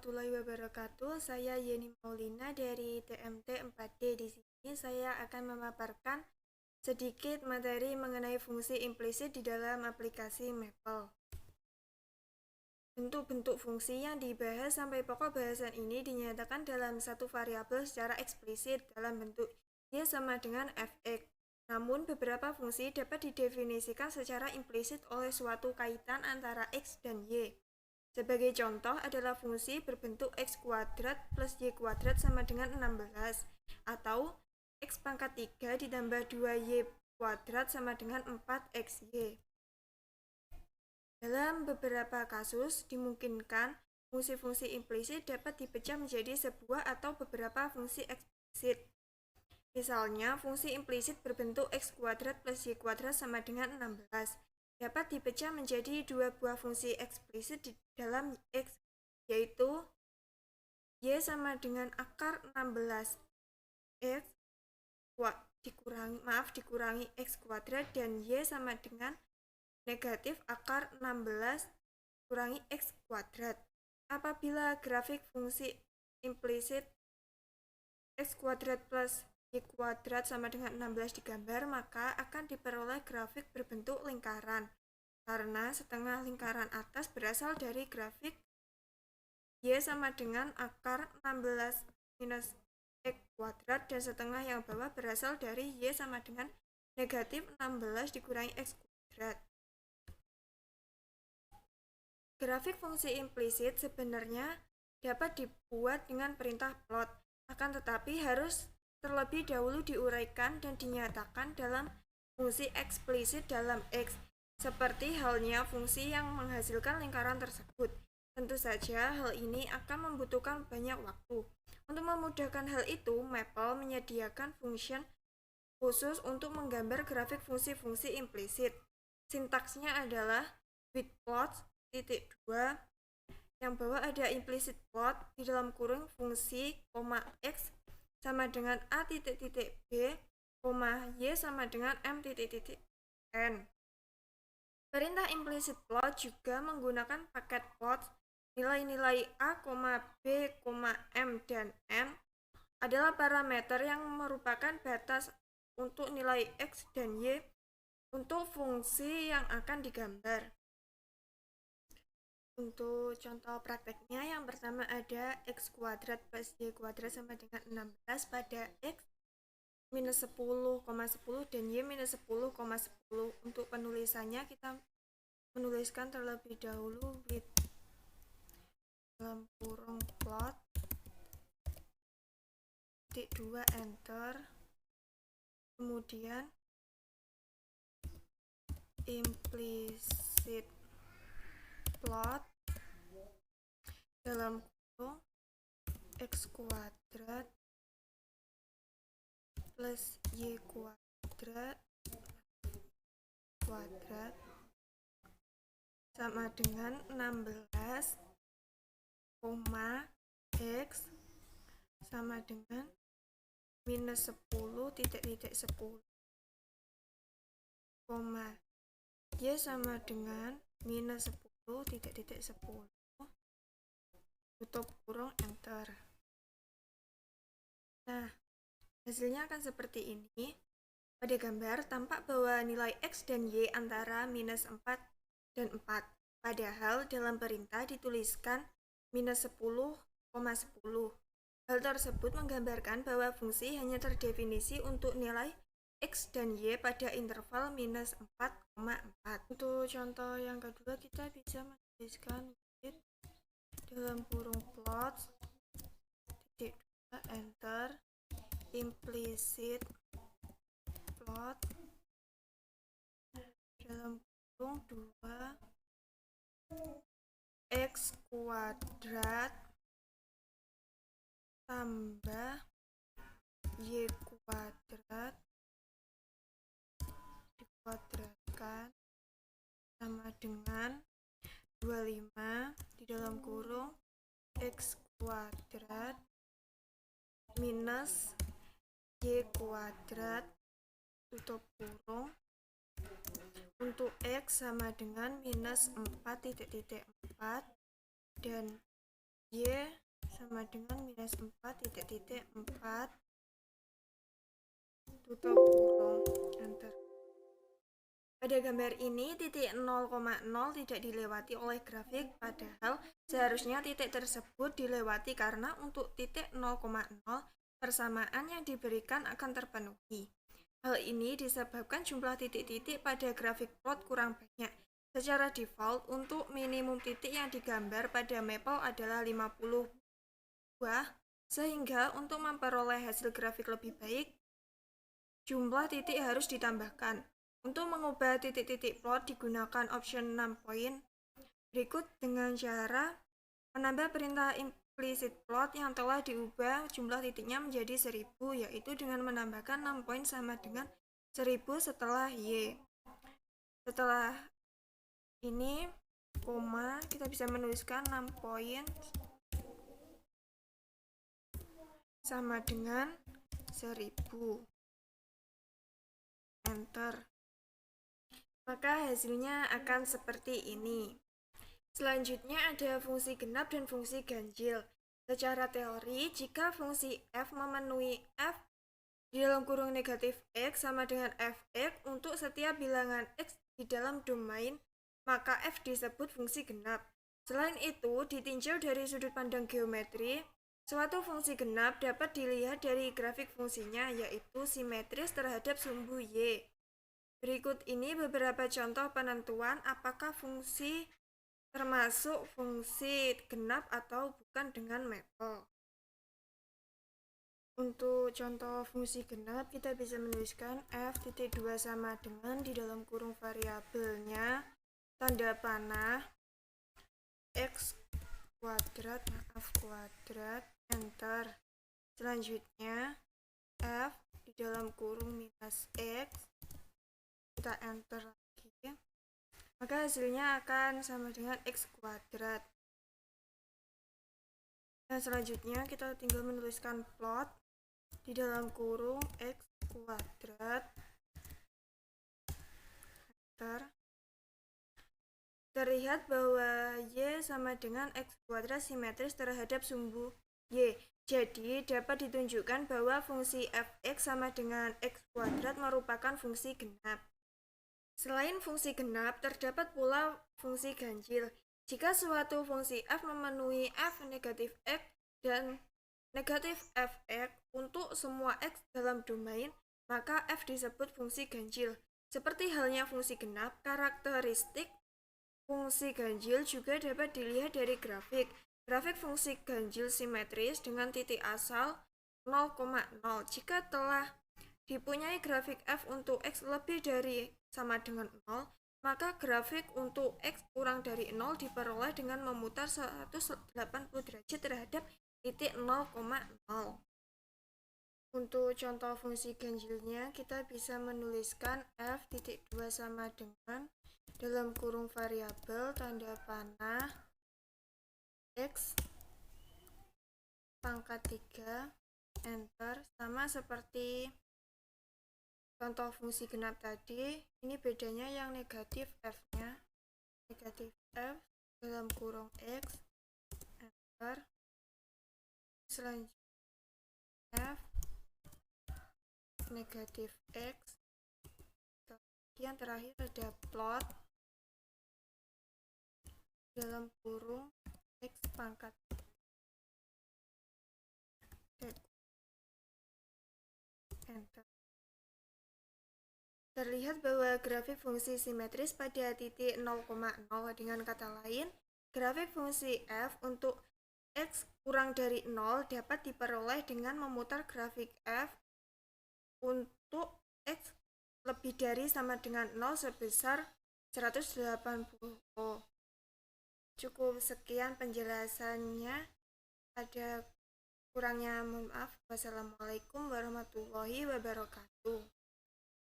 warahmatullahi wabarakatuh. Saya Yeni Maulina dari TMT 4D. Di sini saya akan memaparkan sedikit materi mengenai fungsi implisit di dalam aplikasi Maple. Bentuk-bentuk fungsi yang dibahas sampai pokok bahasan ini dinyatakan dalam satu variabel secara eksplisit dalam bentuk Y sama dengan fx. Namun, beberapa fungsi dapat didefinisikan secara implisit oleh suatu kaitan antara X dan Y. Sebagai contoh adalah fungsi berbentuk X kuadrat plus Y kuadrat sama dengan 16 atau X pangkat 3 ditambah 2Y kuadrat sama dengan 4XY. Dalam beberapa kasus, dimungkinkan fungsi-fungsi implisit dapat dipecah menjadi sebuah atau beberapa fungsi eksplisit. Misalnya, fungsi implisit berbentuk X kuadrat plus Y kuadrat sama dengan 16 dapat dipecah menjadi dua buah fungsi eksplisit di dalam X, yaitu Y sama dengan akar 16 X dikurangi X kuadrat dan Y sama dengan negatif akar 16 kurangi X kuadrat. Apabila grafik fungsi implisit X kuadrat plus Y kuadrat sama dengan 16 digambar, maka akan diperoleh grafik berbentuk lingkaran, karena setengah lingkaran atas berasal dari grafik Y sama dengan akar 16 minus X kuadrat dan setengah yang bawah berasal dari Y sama dengan negatif 16 dikurangi X kuadrat. Grafik fungsi implisit sebenarnya dapat dibuat dengan perintah plot, akan tetapi harus terlebih dahulu diuraikan dan dinyatakan dalam fungsi eksplisit dalam X, seperti halnya fungsi yang menghasilkan lingkaran tersebut. Tentu saja hal ini akan membutuhkan banyak waktu. Untuk memudahkan hal itu, Maple menyediakan function khusus untuk menggambar grafik fungsi-fungsi implisit. Sintaksnya adalah with plots titik 2 yang bawah ada implicit plot di dalam kurung fungsi, X sama dengan A titik titik B, Y sama dengan M titik titik N. Perintah implicit plot juga menggunakan paket plot. Nilai-nilai A, B, M, dan N adalah parameter yang merupakan batas untuk nilai X dan Y untuk fungsi yang akan digambar. Untuk contoh prakteknya, yang pertama ada X kuadrat plus Y kuadrat sama dengan 16 pada X minus 10,10 dan Y minus 10,10. Untuk penulisannya kita menuliskan terlebih dahulu with dalam kurung plot titik 2 enter, kemudian implicit plot dalam kurung X kuadrat plus Y kuadrat sama dengan 16, X sama dengan minus 10 titik 10, Y sama dengan minus 10 titik 10, tutup kurung enter. Nah, hasilnya akan seperti ini. Pada gambar tampak bahwa nilai X dan Y antara minus 4 dan 4, padahal dalam perintah dituliskan minus 10,10. Hal tersebut menggambarkan bahwa fungsi hanya terdefinisi untuk nilai X dan Y pada interval minus 4,4. Untuk contoh yang kedua, kita bisa menuliskan with dalam kurung plot titik 2 enter, implicit plot dalam kurung 2 X kuadrat tambah Y kuadrat dikuadratkan sama dengan 25 di dalam kurung X kuadrat minus Y kuadrat tutup kurung. Untuk X sama dengan minus 4 titik 4 dan Y sama dengan minus 4 titik-titik 4 tutup kurung, enter. Pada gambar ini titik 0,0 tidak dilewati oleh grafik, padahal seharusnya titik tersebut dilewati karena untuk titik 0,0 persamaan yang diberikan akan terpenuhi. Hal ini disebabkan jumlah titik-titik pada grafik plot kurang banyak. Secara default, untuk minimum titik yang digambar pada Maple adalah 50 buah, sehingga untuk memperoleh hasil grafik lebih baik, jumlah titik harus ditambahkan. Untuk mengubah titik-titik plot digunakan option 6 poin berikut dengan cara menambah perintah implicit plot yang telah diubah jumlah titiknya menjadi 1000, yaitu dengan menambahkan 6 poin sama dengan 1000 setelah Y. Setelah ini koma, kita bisa menuliskan 6 poin sama dengan 1000, enter. Maka hasilnya akan seperti ini. Selanjutnya ada fungsi genap dan fungsi ganjil. Secara teori, jika fungsi f memenuhi f di dalam kurung negatif x sama dengan fx untuk setiap bilangan x di dalam domain, maka f disebut fungsi genap. Selain itu, ditinjau dari sudut pandang geometri, suatu fungsi genap dapat dilihat dari grafik fungsinya, yaitu simetris terhadap sumbu y. Berikut ini beberapa contoh penentuan apakah fungsi termasuk fungsi genap atau bukan dengan Maple. Untuk contoh fungsi genap, kita bisa menuliskan f(2) sama dengan di dalam kurung variabelnya tanda panah x kuadrat, enter. Selanjutnya f di dalam kurung minus x, kita enter lagi, maka hasilnya akan sama dengan x kuadrat. Dan selanjutnya kita tinggal menuliskan plot di dalam kurung x kuadrat, enter. Terlihat bahwa y sama dengan x kuadrat simetris terhadap sumbu y. Jadi dapat ditunjukkan bahwa fungsi fx sama dengan x kuadrat merupakan fungsi genap. Selain fungsi genap, terdapat pula fungsi ganjil. Jika suatu fungsi f memenuhi f negatif x dan negatif fx untuk semua x dalam domain, maka f disebut fungsi ganjil. Seperti halnya fungsi genap, karakteristik fungsi ganjil juga dapat dilihat dari grafik. Grafik fungsi ganjil simetris dengan titik asal 0,0. Jika telah dipunyai grafik f untuk x lebih dari sama dengan 0, maka grafik untuk x kurang dari 0 diperoleh dengan memutar 180 derajat terhadap titik 0,0. Untuk contoh fungsi ganjilnya, kita bisa menuliskan f(2) sama dengan dalam kurung variabel tanda panah x pangkat 3, enter. Sama seperti contoh fungsi genap tadi, ini bedanya yang negatif f-nya, negatif f dalam kurung x, enter. Selanjutnya f negatif x, yang terakhir ada plot dalam kurung x pangkat, enter. Terlihat bahwa grafik fungsi simetris pada titik 0,0. Dengan kata lain, grafik fungsi f untuk x kurang dari 0 dapat diperoleh dengan memutar grafik f untuk x lebih dari sama dengan 0 sebesar 180. Cukup sekian penjelasannya. Ada kurangnya mohon maaf. Wassalamualaikum warahmatullahi wabarakatuh.